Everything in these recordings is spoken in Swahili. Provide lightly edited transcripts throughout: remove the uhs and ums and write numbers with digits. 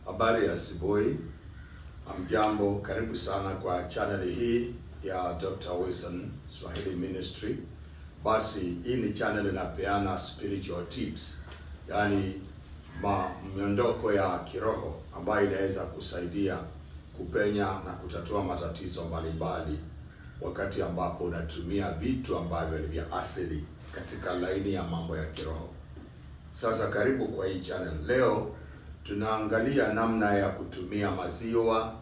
Habari ya asubuhi, amjambo, karibu sana kwa channel hii ya Dr. Wilson Swahili Ministry. Basi hii ni channel inapeana spiritual tips, yani miondoko ya kiroho ambayo inaweza kusaidia kupenya na kutatua matatizo mbalimbali wakati ambapo unatumia vitu ambavyo ni vya asili katika laini ya mambo ya kiroho. Sasa karibu kwa hii channel. Leo tunaangalia namna ya kutumia maziwa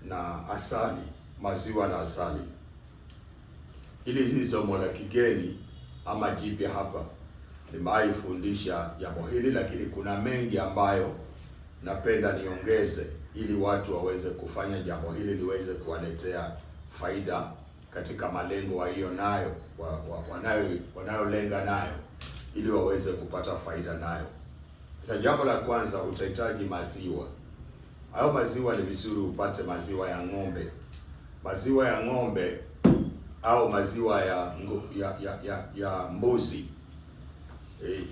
na asali. Maziwa na asali. Hili si somo la kigeni ama jipya hapa. Nimewaifundisha jambo hili, lakini kuna mengi ambayo napenda niongeze ili watu waweze kufanya jambo hili liweze kuwaletea faida katika malengo wao nayo wanayolenga nayo, ili waweze kupata faida nayo. Sasa jambo la kwanza, utahitaji maziwa. Hayo maziwa ni vizuri upate maziwa ya ng'ombe. Maziwa ya ng'ombe au maziwa ya mbuzi.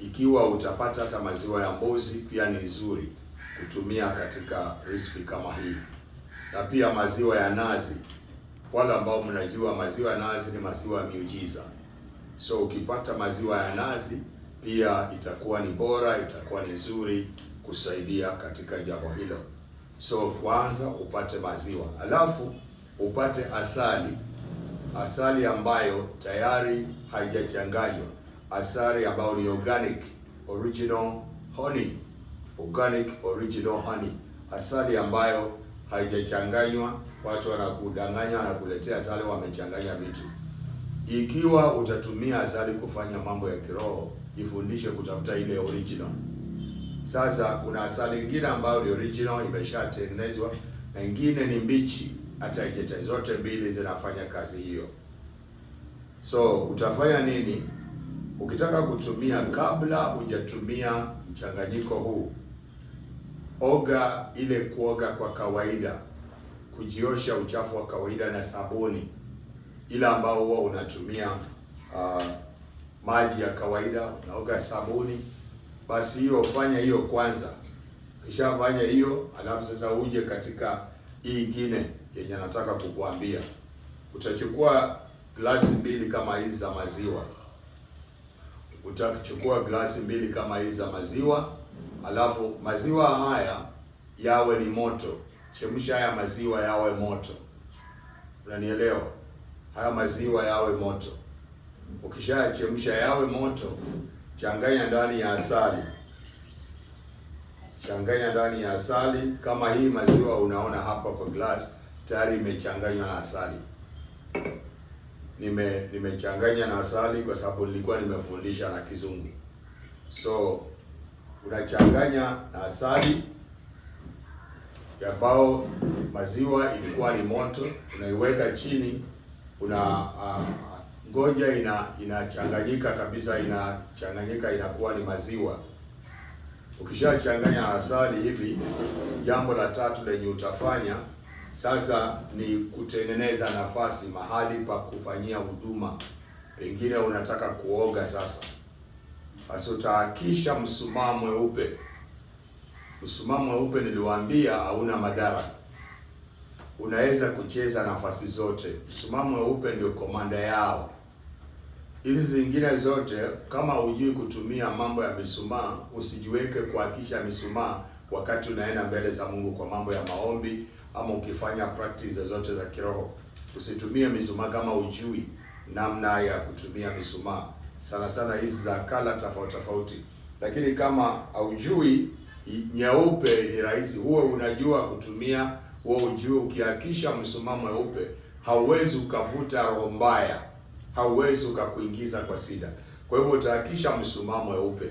Ikiwa utapata hata maziwa ya mbuzi pia ni nzuri kutumia katika recipe kama hii. Na pia maziwa ya nazi. Wale ambao mnajua maziwa ya nazi ni maziwa ya miujiza. So ukipata maziwa ya nazi pia itakuwa ni bora, itakuwa ni nzuri kusaidia katika jambo hilo. So kwanza upate maziwa, alafu upate asali. Asali ambayo tayari haijachanganywa. Asali ambayo ni original honey. Organic original honey. Asali ambayo haijachanganywa. Watu wanakudanganya, wanakuletea asali wamechanganya vitu. Ikiwa utatumia asali kufanya mambo ya kiroho, jifundishe kutafuta ile original. Sasa kuna asali nyingine ambayo ni original, imeshatengenezwa, na nyingine ni mbichi. Hata ikete zote mbili zinafanya kazi hiyo. So utafanya nini? Ukitaka kutumia, kabla hujatumia mchanganyiko huu, kuoga kwa kawaida, kujiosha uchafu wa kawaida na sabuni ile ambao huwa unatumia maji ya kawaida, unaoga sabuni. Basi hiyo ufanya hiyo kwanza. Kisha fanya hiyo, alafu sasa uje katika hii nyingine yenye nataka kukuambia. Utachukua glasi 2 kama hizi za maziwa. Utachukua glasi 2 kama hizi za maziwa, alafu maziwa haya yawe ni moto. Chemsha haya maziwa yawe moto. Unanielewa? Haya maziwa yawe moto. Ukishachemsha yawe moto, changanya ndani ya asali. Changanya ndani ya asali. Kama hii maziwa unaona hapa kwa glass tayari imechanganywa na asali. Nimechanganya na asali kwa sababu nilikuwa nimefundisha na Kizungu. So unachanganya na asali ambao maziwa ilikuwa ni moto, unaiweka chini, ngoja inachanganyika kabisa, inachanganyika inakuwa ni maziwa. Ukishachanganya asali hivi, jambo la tatu lenye utafanya sasa ni kutengeneza nafasi mahali pa kufanyia huduma. Pengine unataka kuoga sasa. Basi utahakisha mshumaa mweupe. Mshumaa mweupe niliwaambia hauna madhara. Unaweza kucheza nafasi zote. Mshumaa mweupe ndio komanda yao. Hizi zingine zote, kama hujui kutumia mambo ya mishumaa, usijiweke kuhakisha mishumaa wakati unaenda mbele za Mungu kwa mambo ya maombi ama ukifanya practice zote za kiroho. Usitumie mishumaa kama hujui namna ya kutumia mishumaa. Sana sana hizi za kala tofauti. Lakini kama haujui, nyeupe ni rahisi. Huo unajua kutumia, huo ujue ukihakisha mshumaa mweupe, hauwezi ukavuta roho mbaya, hauwezi ukakuingiza kwa shida. Kwa hivyo utahakisha mshumaa mweupe.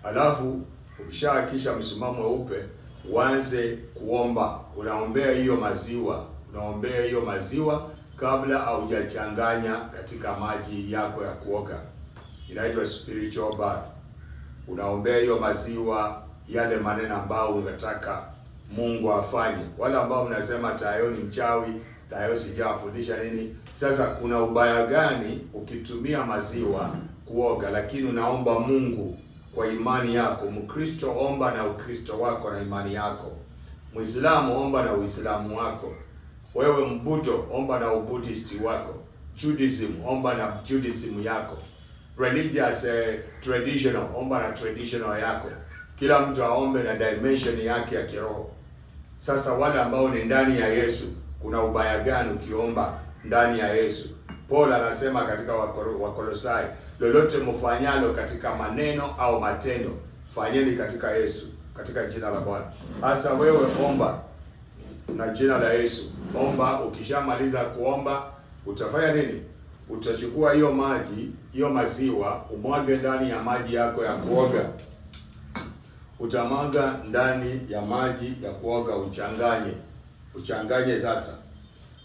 Alafu ukishahakisha mshumaa mweupe, uanze kuomba. Unaombea hiyo maziwa kabla haujachanganya katika maji yako ya kuoga. Inaitwa spiritual bath. Unaombea hiyo maziwa, yale maneno ambao unataka Mungu afanye. Wale ambao mnasema tayo ni mchawi, tayo sijafundisha nini. Sasa kuna ubaya gani ukitumia maziwa kuoga, lakini unaomba Mungu kwa imani yako. Mkristo, omba na Ukristo wako na imani yako. Muislamu, omba na Uislamu wako. Wewe Mbuddha, omba na Ubuddhist wako. Judaism, omba na Judaism yako. Religious traditional, omba na traditional yako. Kila mtu aombe na dimension yake ya kiroho. Sasa wale ambao ni ndani ya Yesu, kuna ubaya gani ukiomba ndani ya Yesu? Paul anasema katika Wakolosai, lolote mfanyalo katika maneno au matendo, fanyeni katika Yesu, katika jina la Bwana. Sasa wewe omba na jina la Yesu. Omba, ukishamaliza kuomba utafanya nini? Utachukua hiyo maji, hiyo maziwa, umwage ndani ya maji yako ya kuoga. Utamwaga ndani ya maji ya kuoga, uchanganye sasa.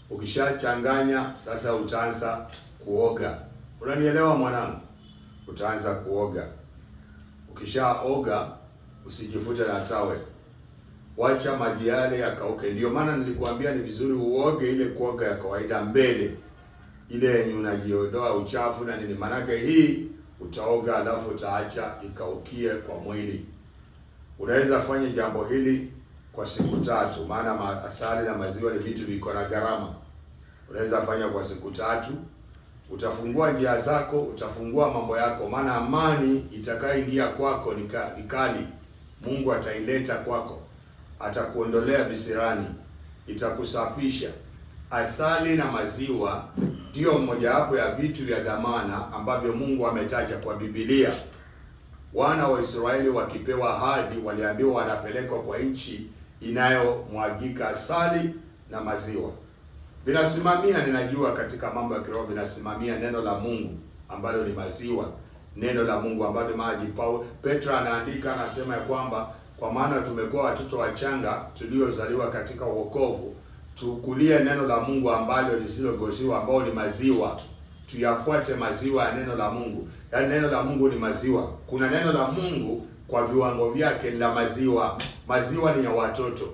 Ukishachanganya sasa utaanza kuoga. Unanielewa mwanangu? Utaanza kuoga. Ukishaoga usijifute na tawe. Wacha maji yale yakauke. Ndio maana nilikuambia ni vizuri uoge ile kuoga ya kawaida mbele. Ile yenye unajiondoa uchafu na nini. Manake hii utaoga alafu utaacha ikaukie kwa mwili. Unaweza fanya jambo hili kwa siku 3, maana asali na maziwa ni vitu viko na gharama. Unaweza fanya kwa siku 3, utafungua njia zako, utafungua mambo yako, maana amani itakayoingia kwako ni kali. Mungu ataileta kwako, atakuondolea visirani, itakusafisha. Asali na maziwa ndio mojawapo ya vitu vya dhamana ambavyo Mungu ametaja kwa Biblia. Wana wa Israeli wakipewa ahadi, waliambiwa wanapelekwa kwa nchi inayomwagika asali na maziwa. Vinasimamia, ninajua katika mambo ya kiroho vinasimamia neno la Mungu ambalo ni maziwa, neno la Mungu ambalo ni maji. Petro anaandika, anasema ya kwamba kwa maana tumekuwa watoto wachanga tuliozaliwa katika wokovu, tukulie neno la Mungu ambalo lisilogoshiwa, ambao ni maziwa. Tuyafuate maziwa ya neno la Mungu. Yaani neno la Mungu ni maziwa. Kuna neno la Mungu kwa viwango vyake la maziwa. Maziwa ni ya watoto.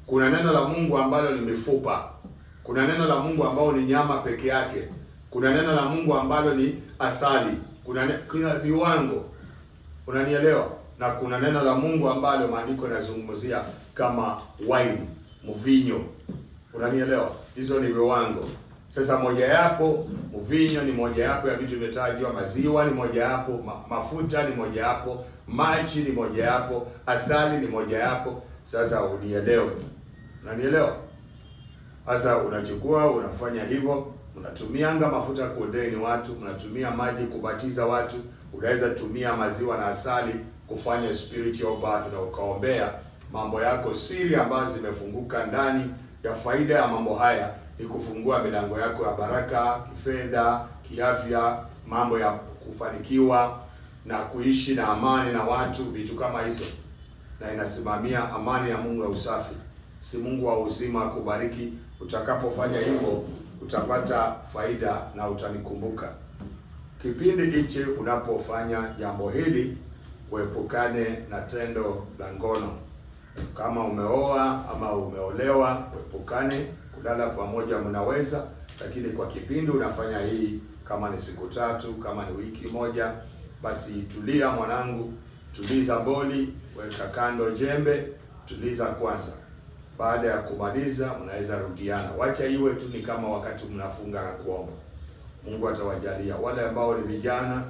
Kuna neno la Mungu ambalo ni mifupa. Kuna neno la Mungu ambalo ni nyama peke yake. Kuna neno la Mungu ambalo ni asali. Kuna viwango. Unanielewa? Na kuna neno la Mungu ambalo maandiko yanazungumzia kama wine, mvinyo. Unanielewa? Hizo ni viwango. Sasa mojawapo, mvinyo ni mojawapo ya vitu vimetajwa, maziwa ni mojawapo, mafuta ni mojawapo, maji ni mojawapo, asali ni mojawapo. Sasa unielewe. Unanielewa? Sasa unachukua, unafanya hivyo, unatumianga mafuta kuondeni watu, unatumia maji kubatiza watu, unaweza tumia maziwa na asali kufanya spiritual bath na ukaombea mambo yako siri ambazo zimefunguka ndani ya faida ya mambo haya. Ni kufungua milango yako ya baraka, kifedha, kiafya, mambo ya kufanikiwa na kuishi na amani na watu, vitu kama hizo. Na inasimamia amani ya Mungu ya usafi. Si Mungu wa uzima akubariki. Utakapofanya hivyo utapata faida na utanikumbuka. Kipindi hichi unapofanya jambo hili, uepukane na tendo la ngono. Kama umeoa ama umeolewa, uepukane. Kulala pamoja mnaweza, lakini kwa kipindi unafanya hii, kama ni siku 3, kama ni wiki moja, basi tulia mwanangu, tuliza boli, weka kando jembe, tuliza kwanza. Baada ya kumaliza mnaweza rudiana. Wacha iwe tu ni kama wakati mnafunga na kuomba. Mungu atawajalia. Wale ambao ni vijana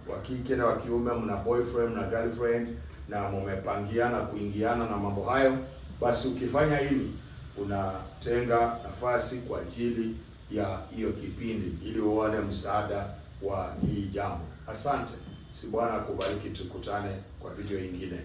wa kike na wa kiume, mna boyfriend na girlfriend na mmepangiana kuingiana na mambo hayo, basi ukifanya hili unatenga nafasi kwa ajili ya hiyo kipindi ili uone msaada wa hii jambo. Asante. Si Bwana akubariki, tukutane kwa video nyingine.